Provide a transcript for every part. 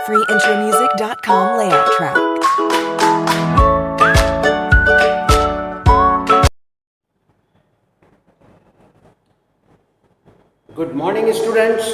freeintromusic.com layout track. Good morning students.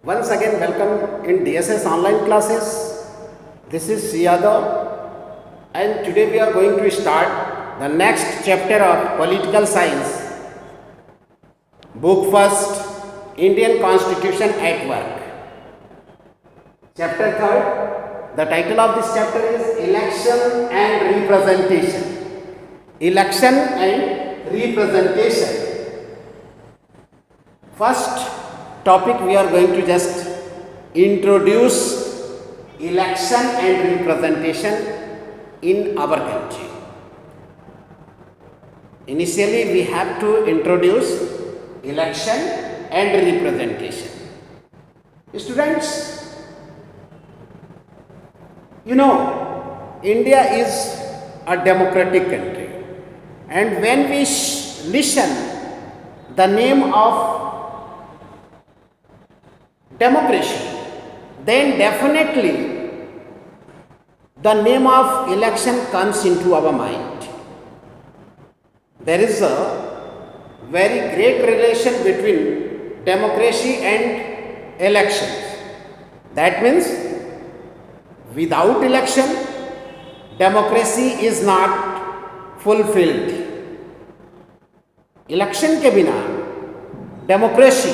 Once again welcome in DSS online classes. This is Yadav and today we are going to start the next chapter of political science. Book first, Indian Constitution at Work. Chapter 3rd, the title of this chapter is Election and Representation. Election and Representation. First topic we are going to just introduce election and representation in our country. Initially we have to introduce election and representation. Students, you know, India is a democratic country, and when we listen the name of democracy, then definitely the name of election comes into our mind. There is a very great relation between democracy and elections. That means without election, democracy is not fulfilled. Election के बिना democracy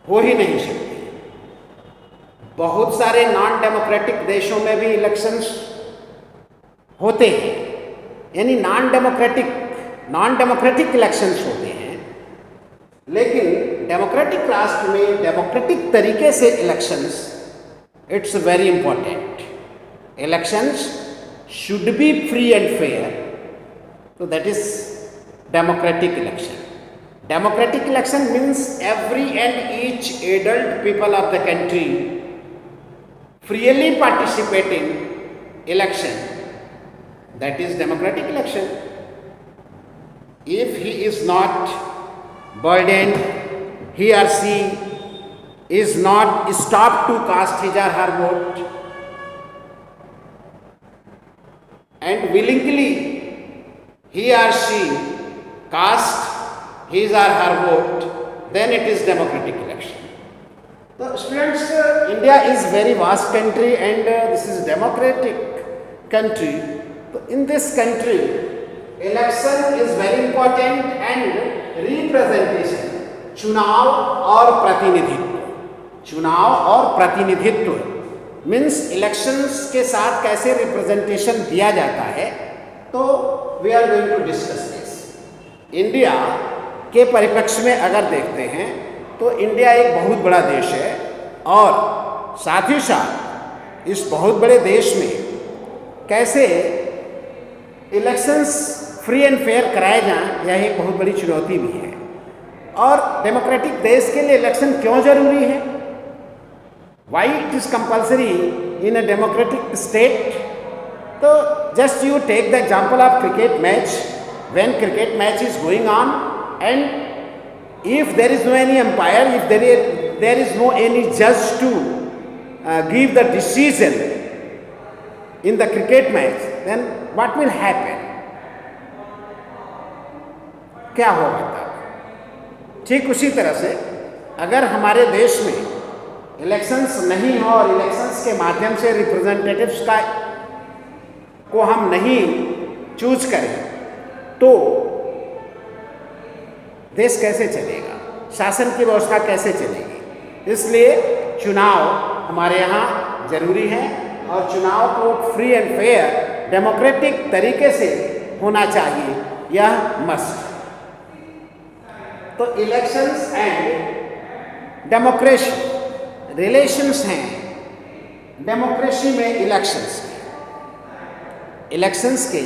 हो ही नहीं सकती. बहुत सारे non democratic देशों में भी इलेक्शंस होते हैं, यानी नॉन डेमोक्रेटिक इलेक्शंस होते हैं, लेकिन डेमोक्रेटिक राष्ट्र में डेमोक्रेटिक तरीके से elections, it's very important. Elections should be free and fair. So that is democratic election. Democratic election means every and each adult people of the country freely participate in election. That is democratic election. If he is not burdened, he or she is not stopped to cast his or her vote, and willingly he or she cast his or her vote, then it is democratic election. So students, India is very vast country and this is democratic country. So in this country, election is very important and representation, चुनाव और प्रतिनिधित्व means elections के साथ कैसे representation दिया जाता है. तो we are going to discuss this. India के परिप्रेक्ष्य में अगर देखते हैं तो इंडिया एक बहुत बड़ा देश है और साथ ही साथ इस बहुत बड़े देश में कैसे इलेक्शंस फ्री एंड फेयर कराए जाएं, यह एक बहुत बड़ी चुनौती भी है. और डेमोक्रेटिक देश के लिए इलेक्शन क्यों जरूरी है? Why it is compulsory in a democratic state? So just you take the example of cricket match. When cricket match is going on and if there is no any umpire, if there is no any judge to give the decision in the cricket match, then what will happen? क्या होगा? ठीक उसी तरह से अगर हमारे देश में इलेक्शंस नहीं हो और इलेक्शंस के माध्यम से रिप्रेजेंटेटिव्स को हम नहीं चूज करें तो देश कैसे चलेगा, शासन की व्यवस्था कैसे चलेगी. इसलिए चुनाव हमारे यहाँ जरूरी है और चुनाव को फ्री एंड फेयर डेमोक्रेटिक तरीके से होना चाहिए, यह मस्ट. तो इलेक्शंस एंड डेमोक्रेसी रिलेशंस हैं. डेमोक्रेसी में इलेक्शंस के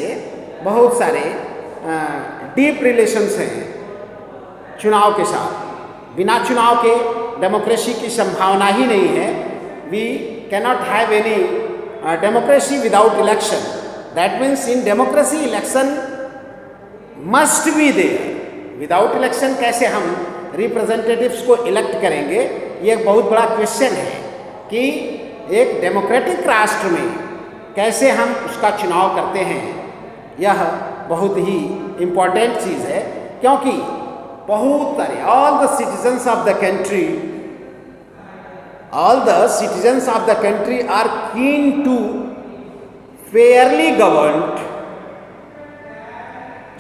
बहुत सारे डीप रिलेशंस हैं चुनाव के साथ. बिना चुनाव के डेमोक्रेसी की संभावना ही नहीं है. We cannot have any democracy without election. That means in democracy election must be there. Without election कैसे हम रिप्रेजेंटेटिव्स को इलेक्ट करेंगे, ये एक बहुत बड़ा क्वेश्चन है कि एक डेमोक्रेटिक राष्ट्र में कैसे हम उसका चुनाव करते हैं, यह बहुत ही इम्पोर्टेंट चीज़ है, क्योंकि बहुत सारे all the citizens of the country are keen to fairly governed,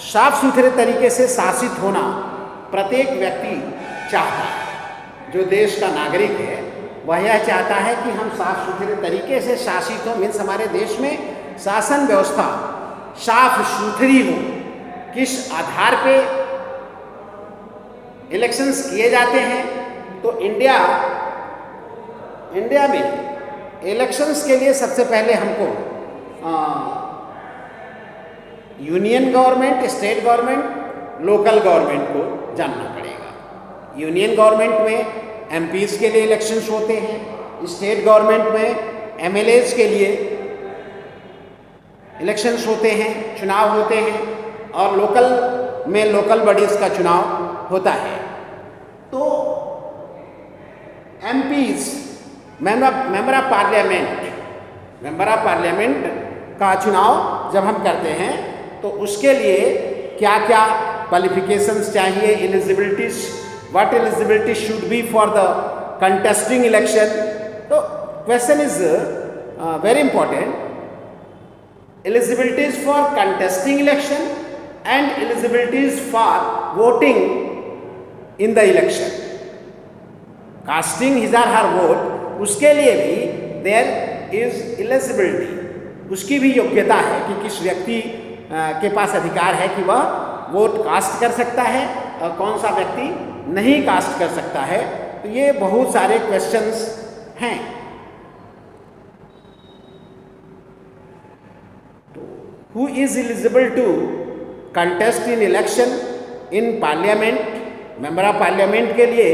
साफ सुथरे तरीके से शासित होना प्रत्येक व्यक्ति चाहता है। जो देश का नागरिक है वह यह चाहता है कि हम साफ सुथरे तरीके से शासित हों, मीन्स हमारे देश में शासन व्यवस्था साफ सुथरी हो। किस आधार पे इलेक्शंस किए जाते हैं, तो इंडिया में इलेक्शंस के लिए सबसे पहले हमको union government, state government, local government को जानना पड़ेगा। यूनियन गवर्नमेंट में एमपीज के लिए इलेक्शंस होते हैं, स्टेट गवर्नमेंट में एमएलएज के लिए इलेक्शंस होते हैं, चुनाव होते हैं, और लोकल में लोकल बॉडीज का चुनाव होता है। तो एमपीज, मेंबर ऑफ पार्लियामेंट का चुनाव जब हम करते हैं तो उसके लिए क्या क्या क्वालिफिकेशंस चाहिए, eligibilities, what eligibility should be for the contesting election. तो question is very important, eligibilities for contesting election and eligibilities for voting in the election, casting his or her vote, उसके लिए भी there is eligibility, उसकी भी योग्यता है कि किस व्यक्ति के पास अधिकार है कि वह वोट कास्ट कर सकता है और कौन सा व्यक्ति नहीं कास्ट कर सकता है। तो ये बहुत सारे क्वेश्चंस हैं। Who is eligible to contest in election in parliament? Member of parliament के लिए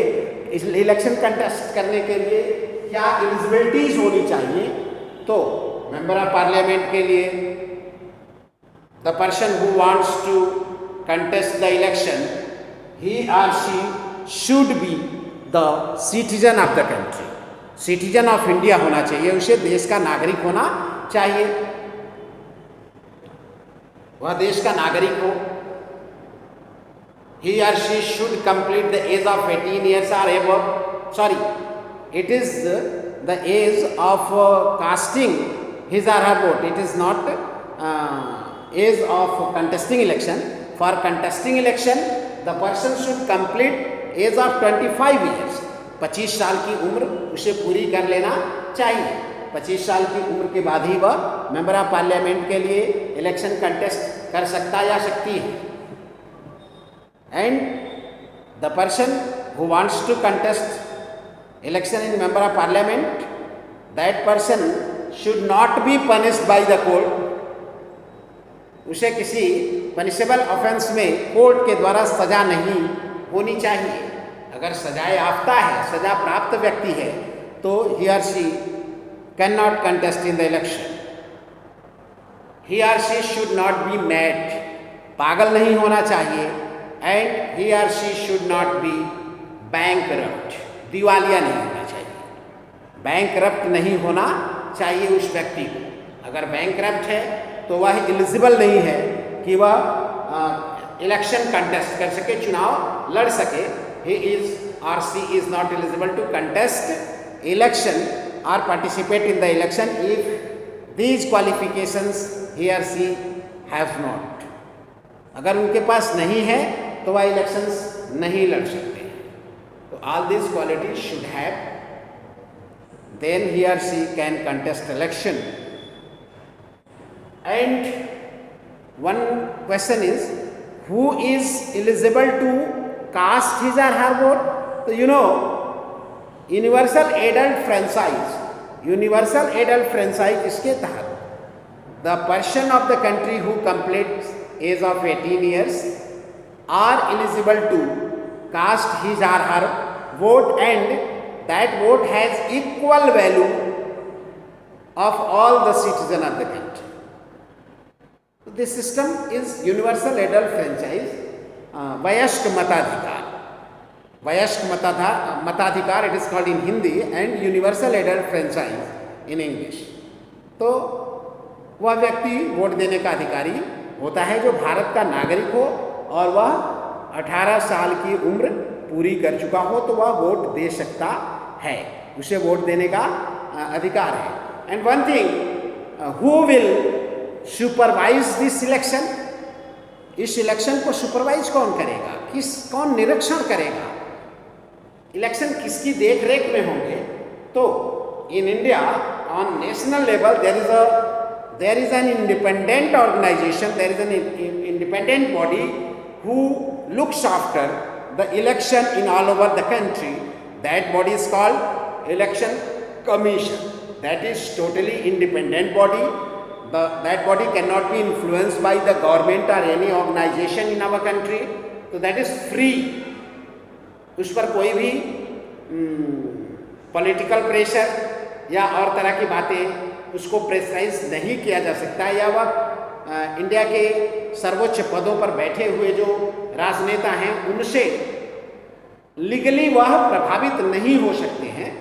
इलेक्शन कंटेस्ट करने के लिए क्या एलिजिबिलिटीज होनी चाहिए? तो मेंबर ऑफ पार्लियामेंट के लिए the person who wants to contest the election, he or she should be the citizen of the country, citizen of India होना चाहिए, उसे देश का नागरिक होना चाहिए, वह देश का नागरिक हो। He or she should complete the age of 18 years or above. Sorry, it is the age of casting his or her vote. It is not age of contesting election. For contesting election, the person should complete age of 25 years. 25 साल की उम्र उसे पूरी कर लेना चाहिए। 25 साल की उम्र के बाद ही वह मेंबर ऑफ पार्लियामेंट के लिए इलेक्शन कंटेस्ट कर सकता या सकती है। And the person who wants to contest election in member of parliament, that person should not be punished by the court, उसे किसी पनिशेबल ऑफेंस में कोर्ट के द्वारा सजा नहीं होनी चाहिए। अगर सजा याफ्ता है, सजा प्राप्त व्यक्ति है, तो he or she can not contest in the election. He or she should not be mad, पागल नहीं होना चाहिए। And he or she should not be bankrupt, दिवालिया नहीं होना चाहिए। बैंकरप्ट नहीं होना चाहिए उस व्यक्ति को। अगर बैंकरप्ट है तो वह एलिजिबल नहीं है कि वह इलेक्शन कंटेस्ट कर सके, चुनाव लड़ सके। he is or she is not eligible to contest election or participate in the election if these qualifications he or she has not. अगर उनके पास नहीं है तो वह इलेक्शंस नहीं लड़ सकते। तो all these qualities should have, then he or she can contest election. And one question is, who is eligible to cast his or her vote? तो यूनिवर्सल एडल्ट फ्रेंचाइज इसके तहत the person of the country who completes age of 18 years are eligible to cast his or her vote, and that vote has equal value of all the citizen of the country. This system is universal adult franchise, वयस्क मताधिकार, वयस्क मताधिकार, it is called in Hindi, and universal adult franchise in English. तो वह व्यक्ति vote देने का अधिकारी होता है जो भारत का नागरिक हो और वह 18 साल की उम्र पूरी कर चुका हो, तो वह वोट दे सकता है, उसे वोट देने का अधिकार है। And one thing, who will supervise this election, इस इलेक्शन को सुपरवाइज कौन करेगा, कौन निरीक्षण करेगा, इलेक्शन किसकी देख रेख में होंगे? तो in India on national level there is an independent organization, there is an independent body who looks after the election in all over the country. That body is called Election Commission. That is totally independent body. That body cannot be influenced by the government or any organization in our country. So that is free. उस पर कोई भी political pressure या और तरह की बातें उसको प्रेशराइज नहीं किया जा सकता, या वह इंडिया के सर्वोच्च पदों पर बैठे हुए जो राजनेता हैं उनसे लीगली वह प्रभावित नहीं हो सकते हैं।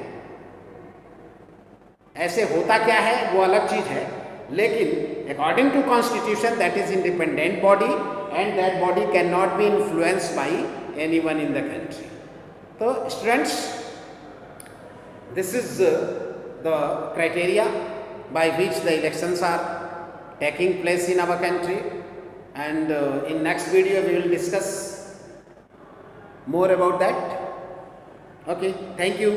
ऐसे होता क्या है वो अलग चीज है, लेकिन according to constitution that is independent body and that body can not be influenced by anyone in the country. तो students, this is the criteria by which the elections are taking place in our country, and in next video we will discuss more about that. Okay, thank you.